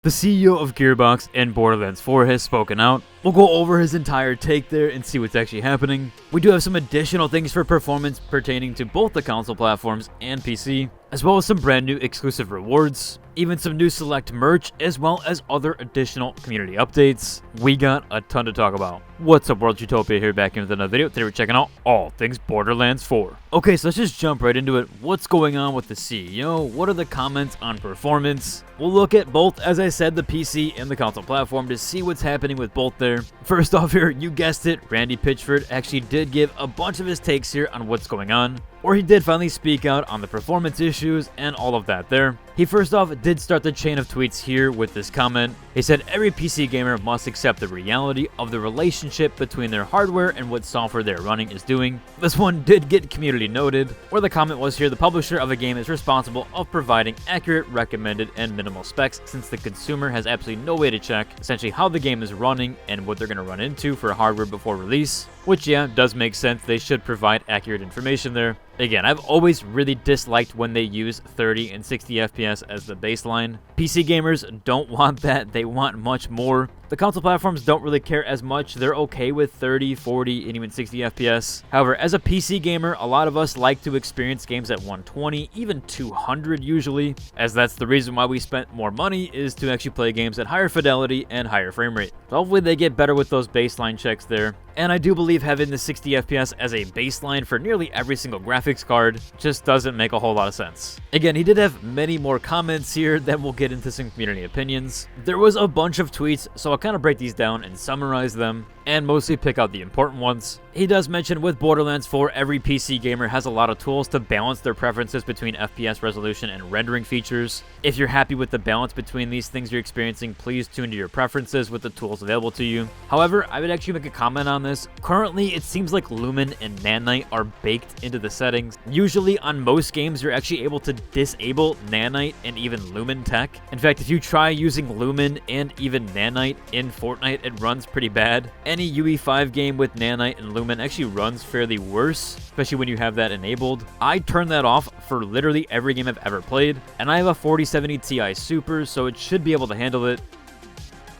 The CEO of Gearbox and Borderlands 4 has spoken out. We'll go over his entire take there and see what's actually happening. We do have some additional things for performance pertaining to both the console platforms and PC, as well as some brand new exclusive rewards, even some new select merch, as well as other additional community updates. We got a ton to talk about. What's up, World Utopia here, back into another video. Today we're checking out all things Borderlands 4. Okay, so let's just jump right into it. What's going on with the CEO? What are the comments on performance? We'll look at both, as I said, the PC and the console platform to see what's happening with both there. First off here, you guessed it, Randy Pitchford actually did give a bunch of his takes here on what's going on. Or he did finally speak out on the performance issues and all of that there. He first off did start the chain of tweets here with this comment. He said, every PC gamer must accept the reality of the relationship between their hardware and what software they're running is doing. This one did get community noted, where the comment was here, the publisher of a game is responsible of providing accurate, recommended, and minimal specs, since the consumer has absolutely no way to check essentially how the game is running and what they're going to run into for hardware before release. Which, yeah, does make sense. They should provide accurate information there. Again, I've always really disliked when they use 30 and 60 FPS as the baseline. PC gamers don't want that. They want much more. The console platforms don't really care as much. They're okay with 30, 40, and even 60 FPS. However, as a PC gamer, a lot of us like to experience games at 120, even 200 usually, as that's the reason why we spent more money, is to actually play games at higher fidelity and higher frame rate. So hopefully they get better with those baseline checks there. And I do believe having the 60 FPS as a baseline for nearly every single graphics card just doesn't make a whole lot of sense. Again, he did have many more comments here, then we'll get into some community opinions. There was a bunch of tweets, so I'll kind of break these down and summarize them, and mostly pick out the important ones. He does mention with Borderlands 4, every PC gamer has a lot of tools to balance their preferences between FPS resolution and rendering features. If you're happy with the balance between these things you're experiencing, please tune to your preferences with the tools available to you. However, I would actually make a comment on this. Currently, it seems like Lumen and Nanite are baked into the settings. Usually on most games, you're actually able to disable Nanite and even Lumen tech. In fact, if you try using Lumen and even Nanite in Fortnite, it runs pretty bad. Any UE5 game with Nanite and Lumen actually runs fairly worse, especially when you have that enabled. I turn that off for literally every game I've ever played, and I have a 4070 Ti Super, so it should be able to handle it.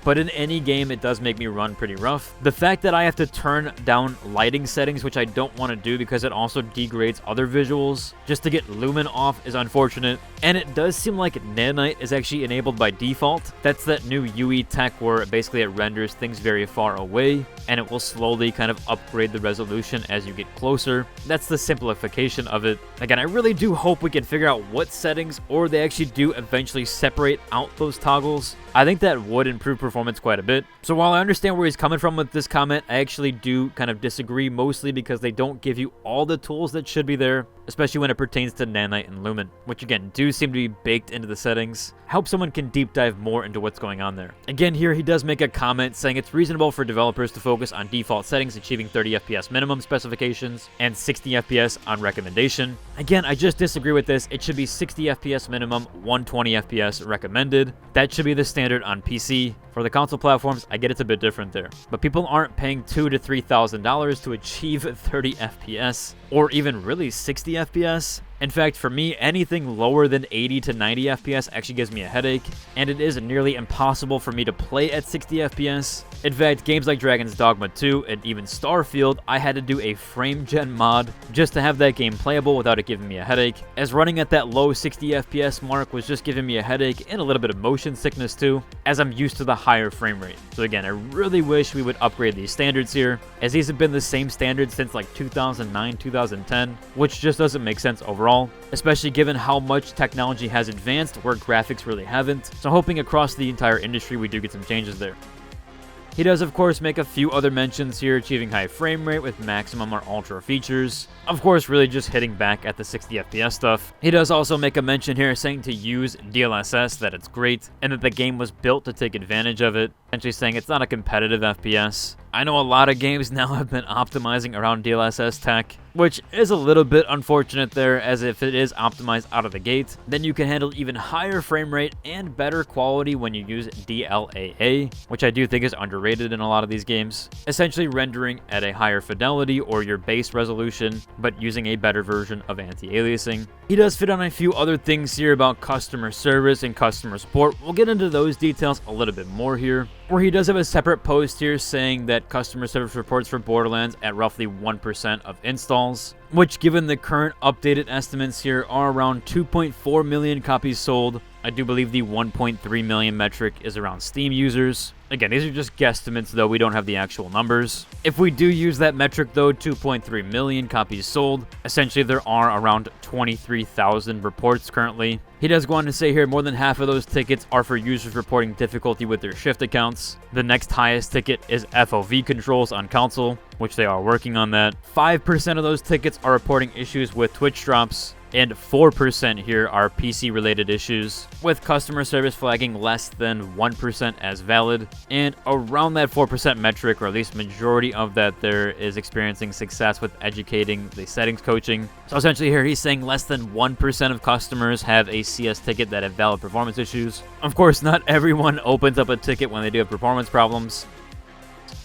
But in any game, it does make me run pretty rough. The fact that I have to turn down lighting settings, which I don't want to do because it also degrades other visuals, just to get Lumen off is unfortunate. And it does seem like Nanite is actually enabled by default. That's that new UE tech where basically it renders things very far away, and it will slowly kind of upgrade the resolution as you get closer. That's the simplification of it. Again, I really do hope we can figure out what settings, or they actually do eventually separate out those toggles. I think that would improve performance quite a bit. So while I understand where he's coming from with this comment, I actually do kind of disagree, mostly because they don't give you all the tools that should be there, especially when it pertains to Nanite and Lumen, which again do seem to be baked into the settings. I hope someone can deep dive more into what's going on there. Again, here he does make a comment saying it's reasonable for developers to focus on default settings, achieving 30 FPS minimum specifications and 60 FPS on recommendation. Again, I just disagree with this. It should be 60 FPS minimum, 120 FPS recommended. That should be the standard on PC. For the console platforms, I get it's a bit different there, but people aren't paying $2,000 to $3,000 to achieve 30 FPS, or even really 60 FPS. In fact, for me, anything lower than 80 to 90 FPS actually gives me a headache, and it is nearly impossible for me to play at 60 FPS. In fact, games like Dragon's Dogma 2 and even Starfield, I had to do a frame gen mod just to have that game playable without it giving me a headache, as running at that low 60 FPS mark was just giving me a headache and a little bit of motion sickness too, as I'm used to the higher frame rate. So again, I really wish we would upgrade these standards here, as these have been the same standards since like 2009, 2010, which just doesn't make sense overall, especially given how much technology has advanced where graphics really haven't. So hoping across the entire industry we do get some changes there. He does, of course, make a few other mentions here, achieving high frame rate with maximum or ultra features. Of course, really just hitting back at the 60 FPS stuff. He does also make a mention here saying to use DLSS, that it's great, and that the game was built to take advantage of it, essentially saying it's not a competitive FPS. I know a lot of games now have been optimizing around DLSS tech, which is a little bit unfortunate there, as if it is optimized out of the gate, then you can handle even higher frame rate and better quality when you use DLAA, which I do think is underrated in a lot of these games, essentially rendering at a higher fidelity or your base resolution, but using a better version of anti-aliasing. He does fit on a few other things here about customer service and customer support. We'll get into those details a little bit more here, where he does have a separate post here saying that customer service reports for Borderlands at roughly 1% of installs, which given the current updated estimates here are around 2.4 million copies sold. I do believe the 1.3 million metric is around Steam users. Again, these are just guesstimates though, we don't have the actual numbers. If we do use that metric though, 2.3 million copies sold, essentially there are around 23,000 reports currently. He does go on to say here more than half of those tickets are for users reporting difficulty with their shift accounts. The next highest ticket is FOV controls on console, which they are working on that. 5% of those tickets are reporting issues with Twitch drops, and 4% here are PC-related issues, with customer service flagging less than 1% as valid, and around that 4% metric, or at least majority of that there, is experiencing success with educating the settings coaching. So essentially here he's saying less than 1% of customers have a CS ticket that have valid performance issues. Of course, not everyone opens up a ticket when they do have performance problems,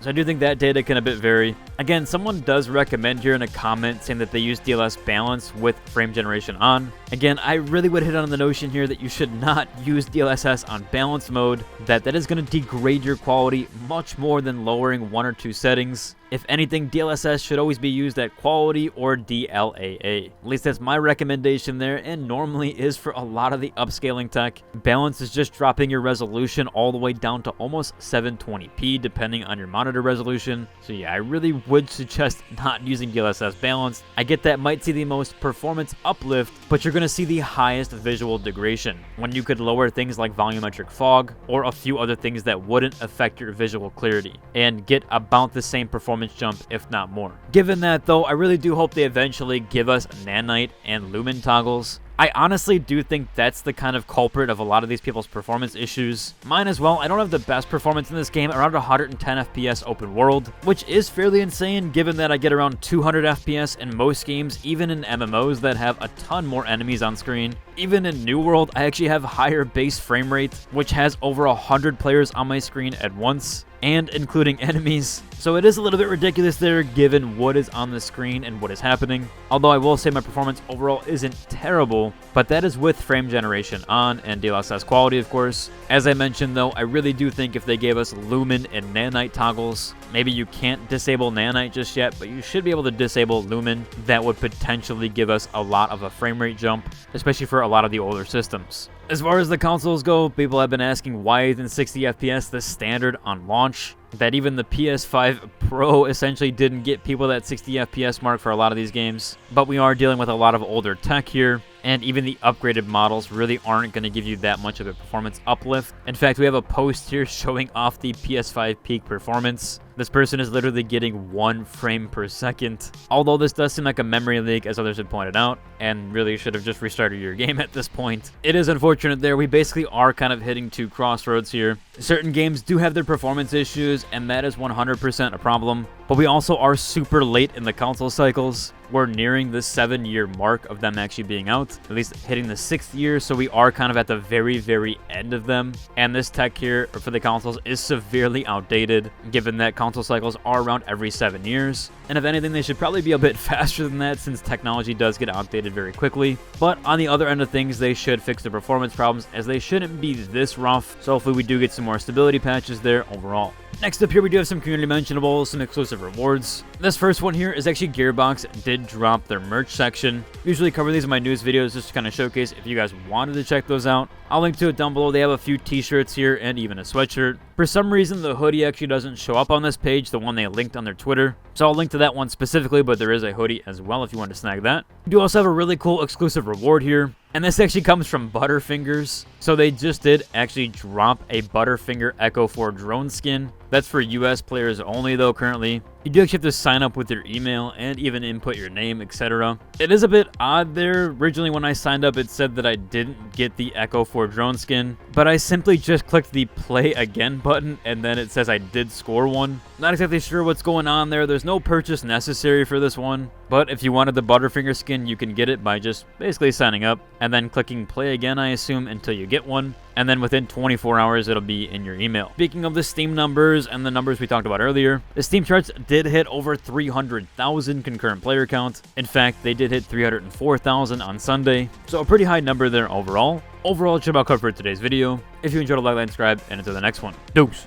so I do think that data can a bit vary. Again, someone does recommend here in a comment saying that they use DLS balance with frame generation on. Again, I really would hit on the notion here that you should not use DLSS on balance mode, that is going to degrade your quality much more than lowering one or two settings. If anything, DLSS should always be used at quality or DLAA. At least that's my recommendation there, and normally is for a lot of the upscaling tech. Balance is just dropping your resolution all the way down to almost 720p depending on your monitor resolution. So yeah, I really would suggest not using DLSS balance. I get that might see the most performance uplift, but you're going to see the highest visual degradation, when you could lower things like volumetric fog or a few other things that wouldn't affect your visual clarity and get about the same performance jump, if not more. Given that though, I really do hope they eventually give us nanite and lumen toggles. I honestly do think that's the kind of culprit of a lot of these people's performance issues. Mine as well. I don't have the best performance in this game, around 110 FPS open world, which is fairly insane given that I get around 200 FPS in most games, even in MMOs that have a ton more enemies on screen. Even in New World, I actually have higher base frame rate, which has over 100 players on my screen at once, and including enemies. So it is a little bit ridiculous there given what is on the screen and what is happening. Although I will say my performance overall isn't terrible, but that is with frame generation on and DLSS quality, of course. As I mentioned though, I really do think if they gave us lumen and nanite toggles, maybe you can't disable nanite just yet, but you should be able to disable lumen. That would potentially give us a lot of a frame rate jump, especially for a lot of the older systems. As far as the consoles go, people have been asking why isn't 60 FPS the standard on launch? That even the PS5 Pro essentially didn't get people that 60 FPS mark for a lot of these games. But we are dealing with a lot of older tech here, and even the upgraded models really aren't going to give you that much of a performance uplift. In fact, we have a post here showing off the PS5 peak performance. This person is literally getting 1 frame per second. Although this does seem like a memory leak, as others had pointed out, and really should have just restarted your game at this point. It is unfortunate there. We basically are kind of hitting two crossroads here. Certain games do have their performance issues, and that is 100% a problem. But we also are super late in the console cycles. We're nearing the 7-year mark of them actually being out, at least hitting the 6th year, so we are kind of at the very, very end of them. And this tech here for the consoles is severely outdated, given that console cycles are around every 7 years. And if anything, they should probably be a bit faster than that, since technology does get outdated very quickly. But on the other end of things, they should fix the performance problems, as they shouldn't be this rough. So hopefully we do get some more stability patches there overall. Next up here, we do have some community mentionables, some exclusive rewards. This first one here is actually Gearbox did drop their merch section. Usually cover these in my news videos just to kind of showcase if you guys wanted to check those out. I'll link to it down below. They have a few t-shirts here and even a sweatshirt. For some reason, the hoodie actually doesn't show up on this page, the one they linked on their Twitter. So I'll link to that one specifically, but there is a hoodie as well if you want to snag that. We do also have a really cool exclusive reward here. And this actually comes from Butterfingers. So they just did actually drop a Butterfinger Echo 4 drone skin. That's for US players only though currently. You do actually have to sign up with your email and even input your name, etc. It is a bit odd there. Originally when I signed up, it said that I didn't get the Echo 4 drone skin, but I simply just clicked the play again button and then it says I did score one. Not exactly sure what's going on there. There's no purchase necessary for this one, but if you wanted the Butterfinger skin, you can get it by just basically signing up and then clicking play again, I assume, until you get one. and then within 24 hours it'll be in your email. Speaking of the Steam numbers and the numbers we talked about earlier, the Steam charts did hit over 300,000 concurrent player count. In fact, they did hit 304,000 on Sunday, so a pretty high number there overall. Overall, it should about cover for today's video. If you enjoyed, like, subscribe, and until the next one, deuces.